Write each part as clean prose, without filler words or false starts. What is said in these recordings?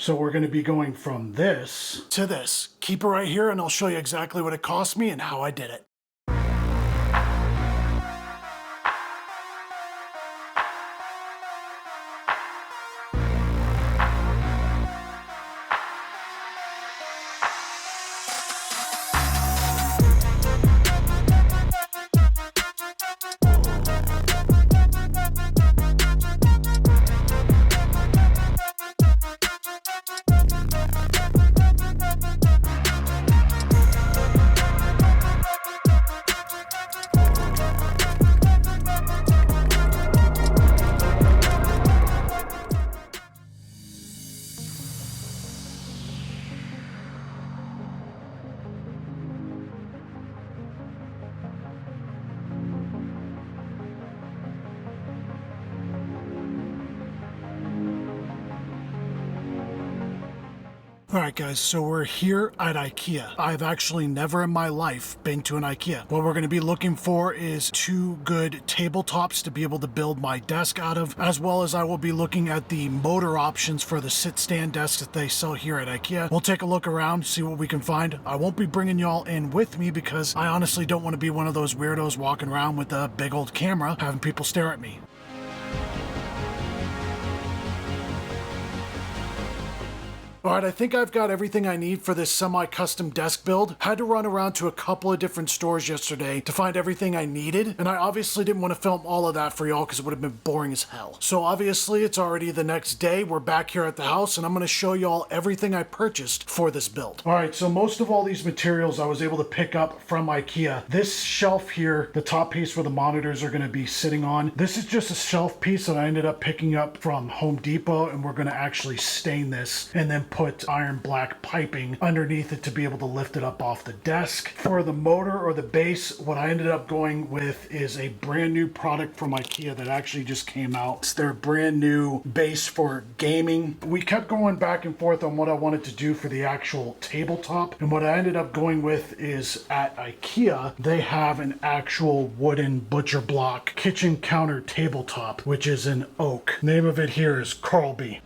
So we're gonna be going from this to this. Keep it right here and I'll show you exactly what it cost me and how I did it. Alright guys, so we're here at IKEA. I've actually never in my life been to an IKEA. What we're going to be looking for is 2 good tabletops to be able to build my desk out of, as well as I will be looking at the motor options for the sit-stand desks that they sell here at IKEA. We'll take a look around, see what we can find. I won't be bringing y'all in with me because I honestly don't want to be one of those weirdos walking around with a big old camera having people stare at me. Alright, I think I've got everything I need for this semi-custom desk build. Had to run around to a couple of different stores yesterday to find everything I needed, and I obviously didn't want to film all of that for y'all because it would have been boring as hell. So obviously it's already the next day, we're back here at the house, and I'm going to show y'all everything I purchased for this build. Alright, so most of all these materials I was able to pick up from IKEA. This shelf here, the top piece where the monitors are going to be sitting on, this is just a shelf piece that I ended up picking up from Home Depot, and we're going to actually stain this and then put iron black piping underneath it to be able to lift it up off the desk. For the motor or the base, what I ended up going with is a brand new product from IKEA that actually just came out. It's their brand new base for gaming. We kept going back and forth on what I wanted to do for the actual tabletop, and what I ended up going with is at IKEA, they have an actual wooden butcher block kitchen counter tabletop, which is in oak. Name of it here is Carlby.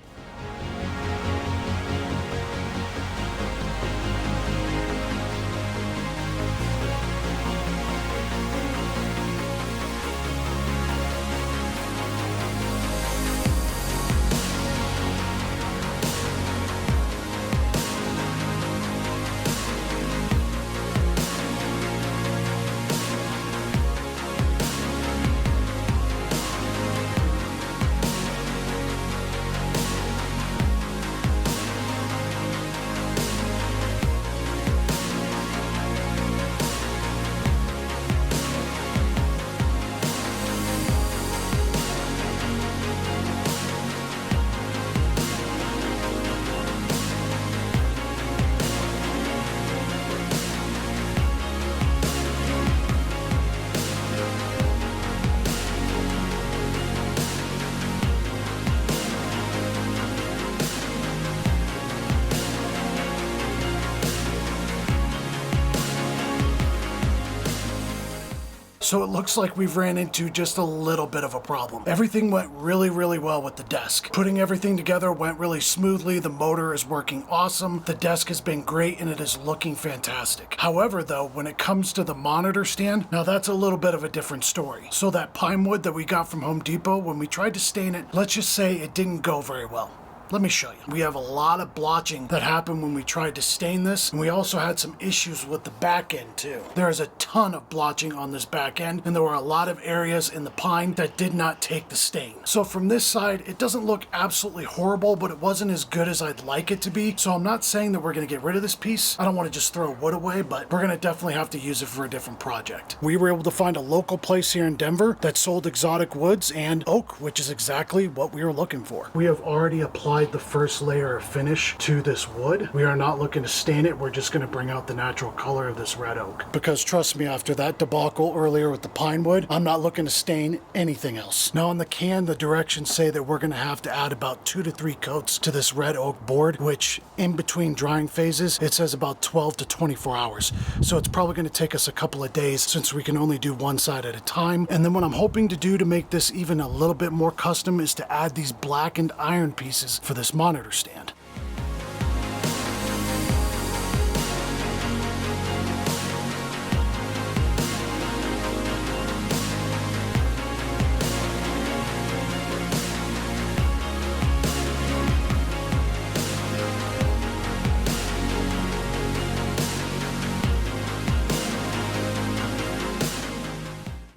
So it looks like we've ran into just a little bit of a problem. Everything went really well with the desk. Putting everything together went really smoothly. The motor is working awesome. The desk has been great and it is looking fantastic. However though, when it comes to the monitor stand, now that's a little bit of a different story. So that pine wood that we got from Home Depot, when we tried to stain it, let's just say it didn't go very well. Let me show you. We have a lot of blotching that happened when we tried to stain this, and we also had some issues with the back end too. There is a ton of blotching on this back end, and there were a lot of areas in the pine that did not take the stain. So from this side, it doesn't look absolutely horrible, but it wasn't as good as I'd like it to be. So I'm not saying that we're gonna get rid of this piece. I don't wanna just throw wood away, but we're gonna definitely have to use it for a different project. We were able to find a local place here in Denver that sold exotic woods and oak, which is exactly what we were looking for. We have already applied the first layer of finish to this wood. We are not looking to stain it. We're just going to bring out the natural color of this red oak. Because trust me, after that debacle earlier with the pine wood, I'm not looking to stain anything else. Now on the can, the directions say that we're going to have to add about 2 to 3 coats to this red oak board, which in between drying phases, it says about 12 to 24 hours. So it's probably going to take us a couple of days since we can only do one side at a time. And then what I'm hoping to do to make this even a little bit more custom is to add these blackened iron pieces for this monitor stand.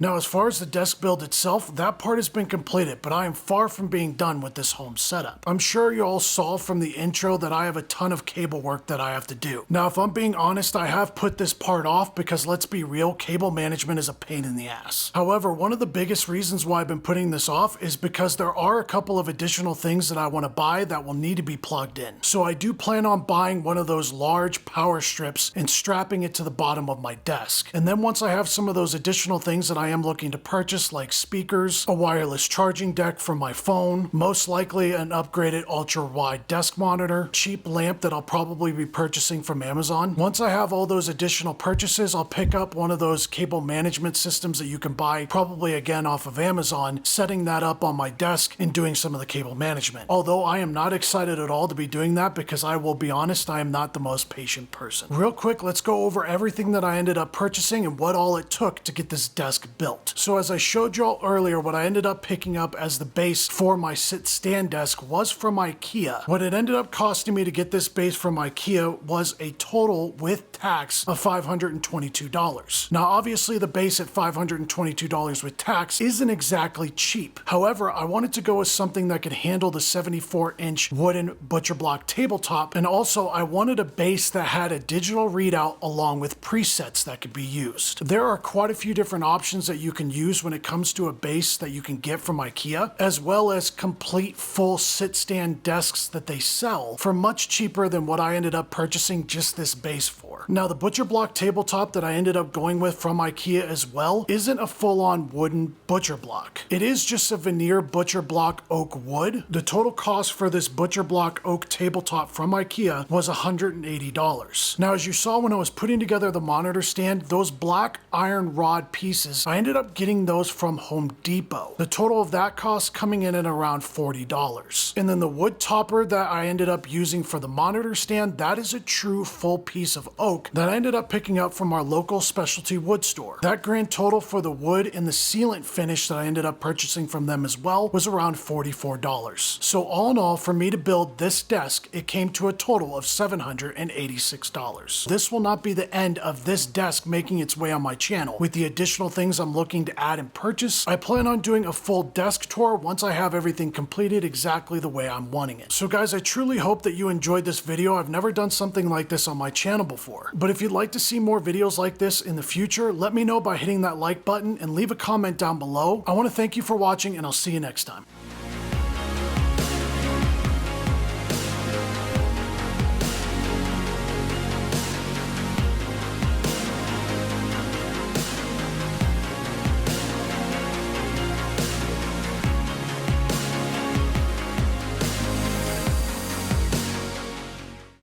Now, as far as the desk build itself, that part has been completed, but I am far from being done with this home setup. I'm sure you all saw from the intro that I have a ton of cable work that I have to do. Now, if I'm being honest, I have put this part off because, let's be real, cable management is a pain in the ass. However, one of the biggest reasons why I've been putting this off is because there are a couple of additional things that I want to buy that will need to be plugged in. So I do plan on buying one of those large power strips and strapping it to the bottom of my desk. And then once I have some of those additional things that I am looking to purchase, like speakers, a wireless charging deck for my phone, most likely an upgraded ultra-wide desk monitor, cheap lamp that I'll probably be purchasing from Amazon. Once I have all those additional purchases, I'll pick up one of those cable management systems that you can buy probably again off of Amazon, setting that up on my desk and doing some of the cable management. Although I am not excited at all to be doing that because I will be honest, I am not the most patient person. Real quick, let's go over everything that I ended up purchasing and what all it took to get this desk built. So as I showed y'all earlier, what I ended up picking up as the base for my sit-stand desk was from IKEA. What it ended up costing me to get this base from IKEA was a total with tax of $522. Now obviously the base at $522 with tax isn't exactly cheap. However, I wanted to go with something that could handle the 74-inch wooden butcher block tabletop, and also I wanted a base that had a digital readout along with presets that could be used. There are quite a few different options that you can use when it comes to a base that you can get from IKEA, as well as complete full sit-stand desks that they sell for much cheaper than what I ended up purchasing just this base for. Now the butcher block tabletop that I ended up going with from IKEA as well isn't a full-on wooden butcher block. It is just a veneer butcher block oak wood. The total cost for this butcher block oak tabletop from IKEA was $180. Now as you saw when I was putting together the monitor stand, those black iron rod pieces, I ended up getting those from Home Depot. The total of that cost coming in at around $40. And then the wood topper that I ended up using for the monitor stand, that is a true full piece of oak that I ended up picking up from our local specialty wood store. That grand total for the wood and the sealant finish that I ended up purchasing from them as well was around $44. So all in all, for me to build this desk, it came to a total of $786. This will not be the end of this desk making its way on my channel. With the additional things I'm looking to add and purchase, I plan on doing a full desk tour once I have everything completed exactly the way I'm wanting it. So guys, I truly hope that you enjoyed this video. I've never done something like this on my channel before. But if you'd like to see more videos like this in the future, let me know by hitting that like button and leave a comment down below. I want to thank you for watching, and I'll see you next time.